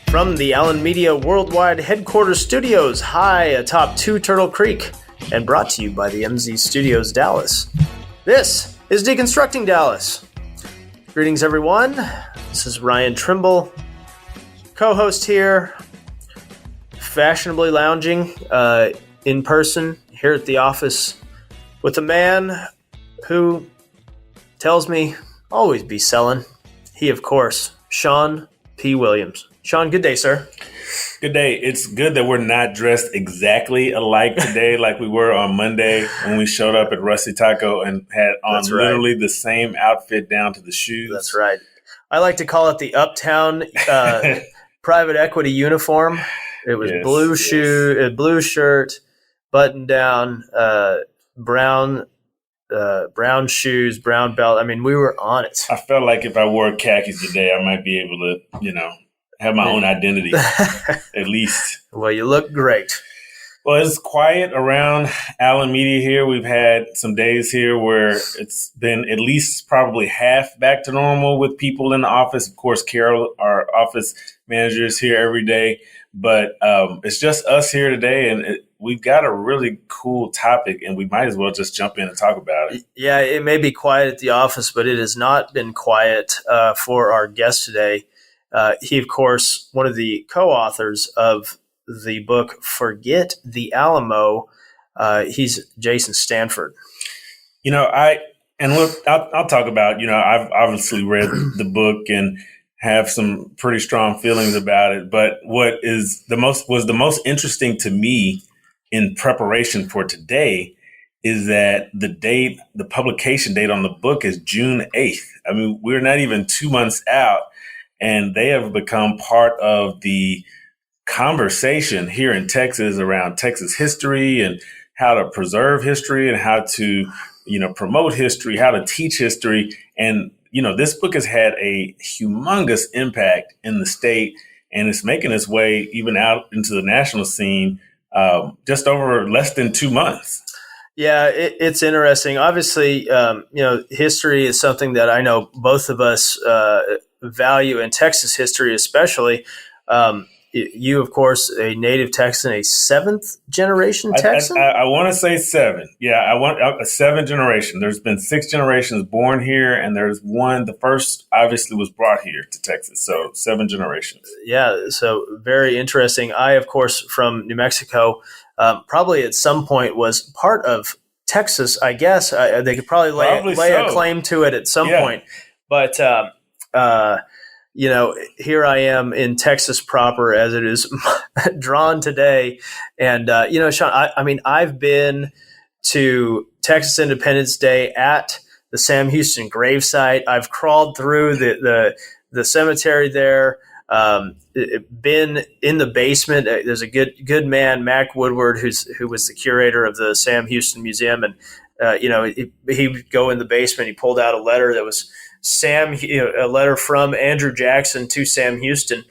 From the Allen Media Worldwide Headquarters Studios, high atop 2 Turtle Creek, and brought to you by the MZ Studios Dallas. This is Deconstructing Dallas. Greetings, everyone. This is Ryan Trimble, co-host here, fashionably lounging in person here at the office with a man who tells me always be selling. He, of course, Shawn P. Williams. Shawn, good day, sir. Good day. It's good that we're not dressed exactly alike today like we were on Monday when we showed up at Rusty Taco and had on literally the same outfit down to the shoes. That's right. I like to call it the Uptown private equity uniform. It was blue shirt, button down, brown shoes, brown belt. I mean, we were on it. I felt like if I wore khakis today, I might be able to, have my own identity, at least. Well, you look great. Well, it's quiet around Allen Media here. We've had some days here where it's been at least probably half back to normal with people in the office. Of course, Carol, our office manager, is here every day. But it's just us here today, and we've got a really cool topic, and we might as well just jump in and talk about it. Yeah, it may be quiet at the office, but it has not been quiet for our guest today. He, of course, one of the co-authors of the book Forget the Alamo. He's Jason Stanford. I'll talk about, I've obviously read the book and have some pretty strong feelings about it. But what was the most interesting to me in preparation for today is that the publication date on the book is June 8th. I mean, we're not even 2 months out, and they have become part of the conversation here in Texas around Texas history and how to preserve history and how to, promote history, how to teach history. And, this book has had a humongous impact in the state, and it's making its way even out into the national scene just over less than 2 months. Yeah, it's interesting. Obviously, history is something that I know both of us value, in Texas history especially. You, of course, a native Texan, a 7th generation Texan? I want to say 7. Yeah, I want a 7th generation. There's been 6 generations born here, and there's one. The first obviously was brought here to Texas. So 7 generations. Yeah, so very interesting. I, of course, from New Mexico, probably at some point was part of Texas, I guess. They could probably lay a claim to it at some point. But here I am in Texas proper as it is drawn today. And, Shawn, I've been to Texas Independence Day at the Sam Houston gravesite. I've crawled through the cemetery there, been in the basement. There's a good man, Mac Woodward, who was the curator of the Sam Houston Museum. And, he would go in the basement. He pulled out a letter that was a letter from Andrew Jackson to Sam Houston.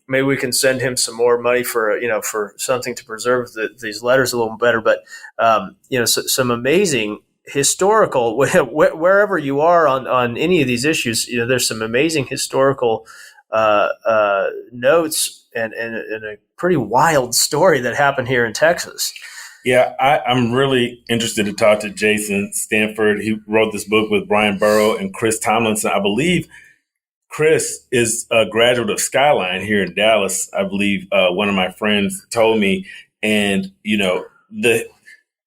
Maybe we can send him some more money for something to preserve these letters a little better. But some amazing historical, wherever you are on any of these issues, there's some amazing historical notes and a pretty wild story that happened here in Texas. Yeah, I'm really interested to talk to Jason Stanford. He wrote this book with Bryan, Burrough, and Chris Tomlinson. I believe Chris is a graduate of Skyline here in Dallas. I believe one of my friends told me. And,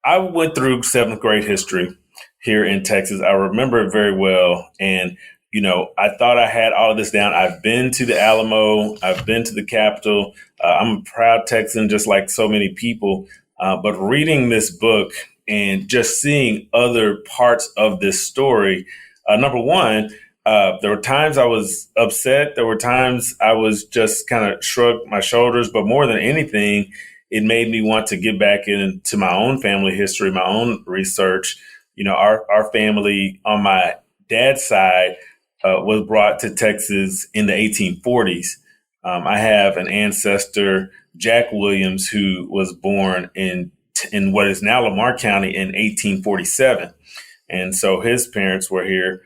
I went through 7th grade history here in Texas. I remember it very well. And, I thought I had all of this down. I've been to the Alamo. I've been to the Capitol. I'm a proud Texan, just like so many people. But reading this book and just seeing other parts of this story, number one, there were times I was upset. There were times I was just kind of shrugged my shoulders. But more than anything, it made me want to get back into my own family history, my own research. Our family on my dad's side was brought to Texas in the 1840s. I have an ancestor, Jack Williams, who was born in what is now Lamar County in 1847. And so his parents were here.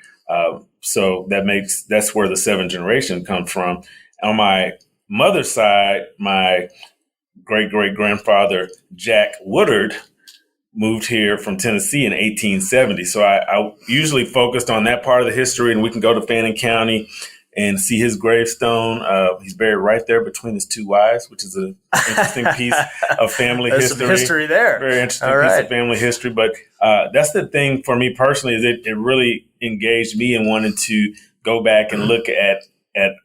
So that's where the 7th generation comes from. On my mother's side, my great-great-grandfather, Jack Woodard, moved here from Tennessee in 1870. So I usually focused on that part of the history, and we can go to Fannin County and see his gravestone. He's buried right there between his two wives, which is an interesting piece of family There's history. Some history there. Very interesting piece of family history. But that's the thing for me personally, is it really engaged me in wanting to go back and look at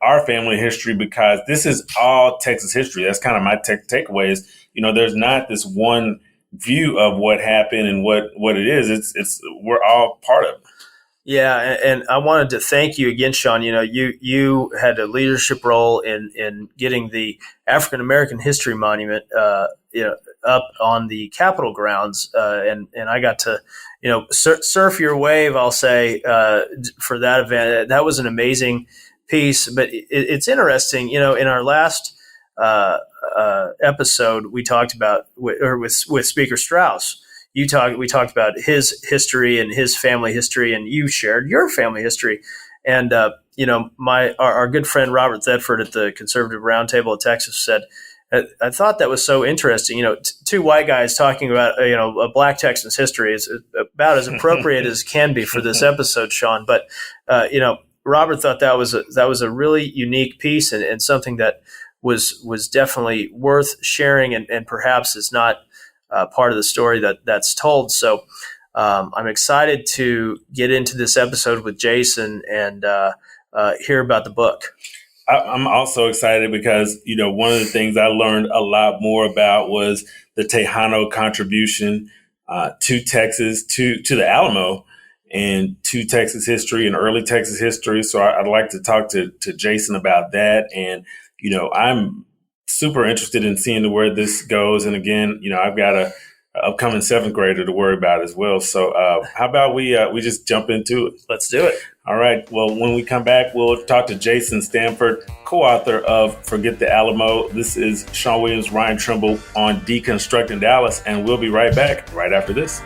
our family history, because this is all Texas history. That's kind of my takeaway is, there's not this one view of what happened and what it is. It's we're all part of it. Yeah, and I wanted to thank you again, Shawn. You had a leadership role in getting the African American History Monument up on the Capitol grounds, and I got to surf your wave, I'll say, for that event. That was an amazing piece. But it's interesting, in our last episode we talked about with Speaker Strauss. We talked about his history and his family history, and you shared your family history. And our good friend Robert Thetford at the Conservative Roundtable of Texas said, I thought that was so interesting. Two white guys talking about a Black Texan's history is about as appropriate as can be for this episode, Shawn. But Robert thought that was a really unique piece and something that was definitely worth sharing, and perhaps is not part of the story that's told. So I'm excited to get into this episode with Jason and hear about the book. I'm also excited because, one of the things I learned a lot more about was the Tejano contribution to Texas, to the Alamo, and to Texas history and early Texas history. So I'd like to talk to Jason about that. And, I'm super interested in seeing where this goes. And again, I've got a upcoming 7th grader to worry about as well. So how about we just jump into it? Let's do it. All right. Well, when we come back, we'll talk to Jason Stanford, co-author of Forget the Alamo. This is Shawn Williams, Ryan Trimble on Deconstructing Dallas, and we'll be right back right after this.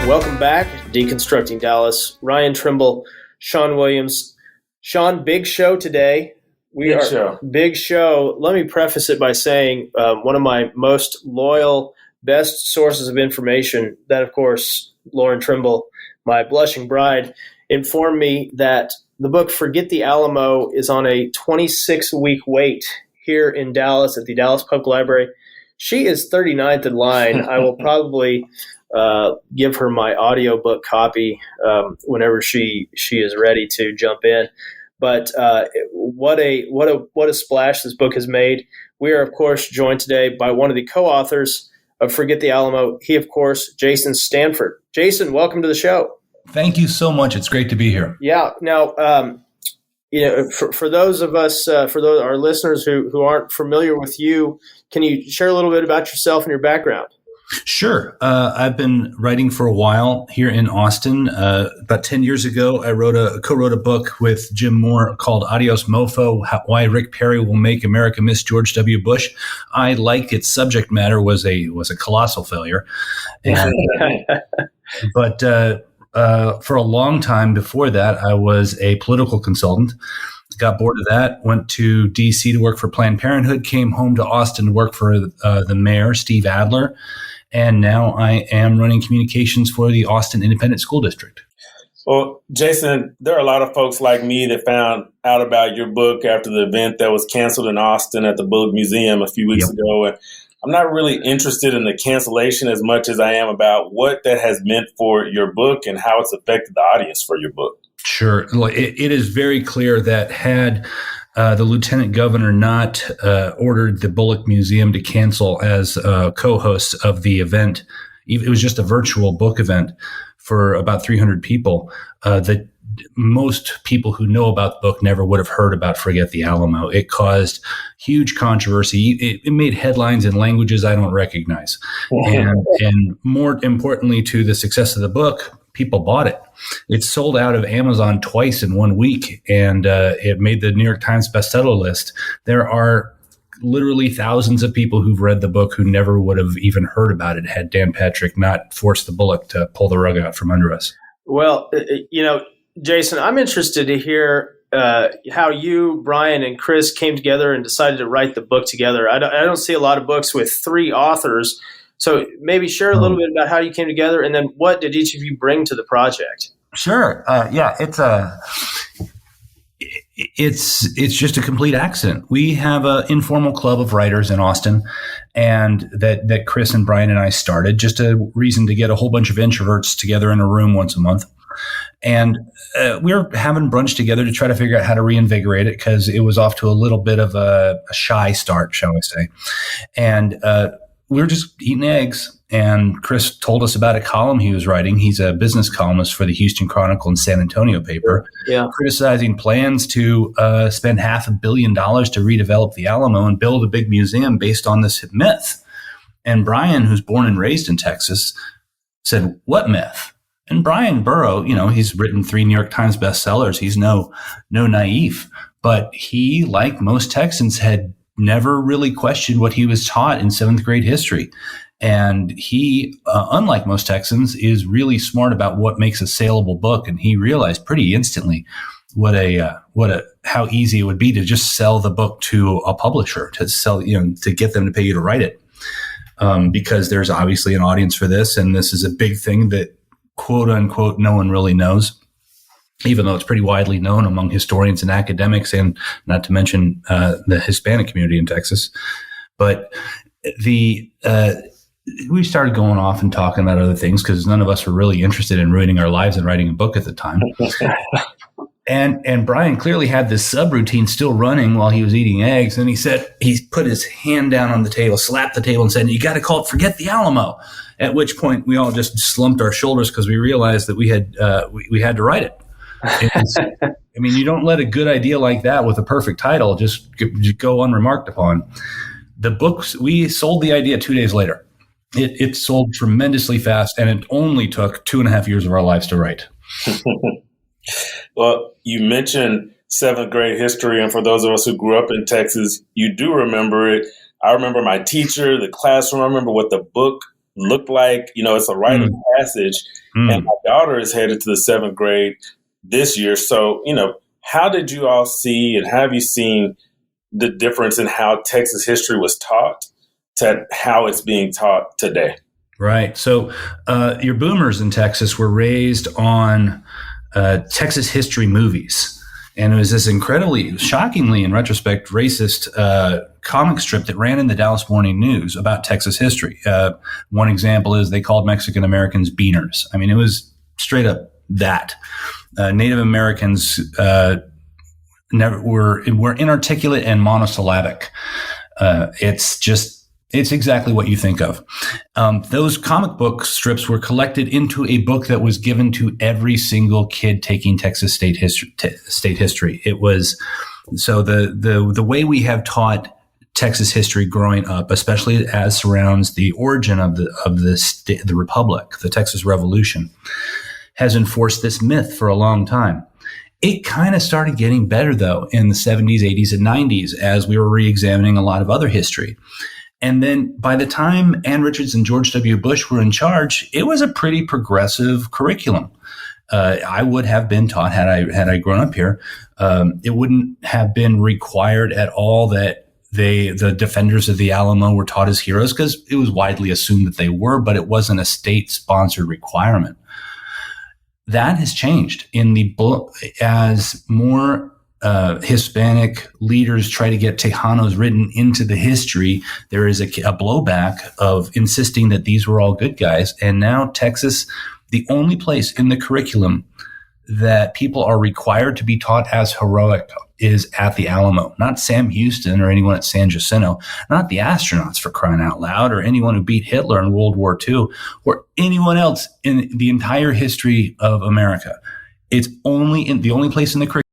Welcome back, Deconstructing Dallas. Ryan Trimble, Shawn Williams. Shawn, big show today. Big show. Let me preface it by saying one of my most loyal, best sources of information, that, of course, Lauren Trimble, my blushing bride, informed me that the book Forget the Alamo is on a 26-week wait here in Dallas at the Dallas Public Library. She is 39th in line. I will probably give her my audiobook copy whenever she is ready to jump in. But what a splash this book has made. We are, of course, joined today by one of the co-authors of Forget the Alamo. He, of course, Jason Stanford. Jason, welcome to the show. Thank you so much. It's great to be here. Yeah. Now, for those of us, our listeners who aren't familiar with you, can you share a little bit about yourself and your background? Sure. I've been writing for a while here in Austin. About 10 years ago, I co-wrote a book with Jim Moore called Adios Mofo, Why Rick Perry Will Make America Miss George W. Bush. I liked its subject matter was a colossal failure. But for a long time before that, I was a political consultant. Got bored of that, went to D.C. to work for Planned Parenthood, came home to Austin to work for the mayor, Steve Adler. And now I am running communications for the Austin Independent School District. Well, Jason, there are a lot of folks like me that found out about your book after the event that was canceled in Austin at the Bullock Museum a few weeks ago. And I'm not really interested in the cancellation as much as I am about what that has meant for your book and how it's affected the audience for your book. Sure. It is very clear that had the lieutenant governor not ordered the Bullock Museum to cancel as co-hosts of the event, it was just a virtual book event for about 300 people, that most people who know about the book never would have heard about Forget the Alamo. It caused huge controversy. It made headlines in languages I don't recognize. And more importantly to the success of the book, people bought it. It sold out of Amazon twice in 1 week, and it made the New York Times bestseller list. There are literally thousands of people who've read the book who never would have even heard about it had Dan Patrick not forced the bullet to pull the rug out from under us. Well, Jason, I'm interested to hear how you, Bryan, and Chris came together and decided to write the book together. I don't see a lot of books with 3 authors. So maybe share a little bit about how you came together, and then what did each of you bring to the project? Sure. It's just a complete accident. We have an informal club of writers in Austin, and that Chris and Bryan and I started, just a reason to get a whole bunch of introverts together in a room once a month. And we were having brunch together to try to figure out how to reinvigorate it, because it was off to a little bit of a shy start, shall we say. And we were just eating eggs, and Chris told us about a column he was writing. He's a business columnist for the Houston Chronicle and San Antonio paper, criticizing plans to spend $500 million to redevelop the Alamo and build a big museum based on this myth. And Bryan, who's born and raised in Texas, said, "What myth?" And Bryan Burrough, he's written 3 New York Times bestsellers. He's no naive, but he, like most Texans, had never really questioned what he was taught in 7th grade history. And he, unlike most Texans, is really smart about what makes a saleable book. And he realized pretty instantly how easy it would be to just sell the book to a publisher, to get them to pay you to write it. Because there's obviously an audience for this. And this is a big thing that, quote unquote, no one really knows, even though it's pretty widely known among historians and academics, and not to mention the Hispanic community in Texas. But we started going off and talking about other things because none of us were really interested in ruining our lives and writing a book at the time. And Bryan clearly had this subroutine still running while he was eating eggs. And he put his hand down on the table, slapped the table, and said, "You got to call it Forget the Alamo." At which point we all just slumped our shoulders because we realized that we had to write it. You don't let a good idea like that with a perfect title just go unremarked upon. The books, we sold the idea 2 days later. It sold tremendously fast, and it only took 2.5 years of our lives to write. Well, you mentioned 7th grade history, and for those of us who grew up in Texas, you do remember it. I remember my teacher, the classroom. I remember what the book looked like. It's a rite of passage, and my daughter is headed to the 7th grade this year. So, how did you all see, and have you seen the difference in how Texas history was taught to how it's being taught today? Right. So your boomers in Texas were raised on Texas history movies. And it was this incredibly, shockingly, in retrospect, racist comic strip that ran in the Dallas Morning News about Texas history. One example is they called Mexican Americans beaners. It was straight up that. Native Americans were inarticulate and monosyllabic. It's exactly what you think of. Those comic book strips were collected into a book that was given to every single kid taking Texas state history. It was so the way we have taught Texas history growing up, especially as surrounds the origin of the Republic, the Texas Revolution, has enforced this myth for a long time. It kind of started getting better, though, in the 70s, 80s, and 90s as we were re-examining a lot of other history. And then by the time Ann Richards and George W. Bush were in charge, it was a pretty progressive curriculum. I would have been taught, had I grown up here, it wouldn't have been required at all that the defenders of the Alamo were taught as heroes, because it was widely assumed that they were, but it wasn't a state-sponsored requirement. That has changed in the book as more Hispanic leaders try to get Tejanos written into the history. There is a blowback of insisting that these were all good guys. And now Texas, the only place in the curriculum that people are required to be taught as heroic is at the Alamo, not Sam Houston or anyone at San Jacinto, not the astronauts, for crying out loud, or anyone who beat Hitler in World War II, or anyone else in the entire history of America. It's only in the only place in the curriculum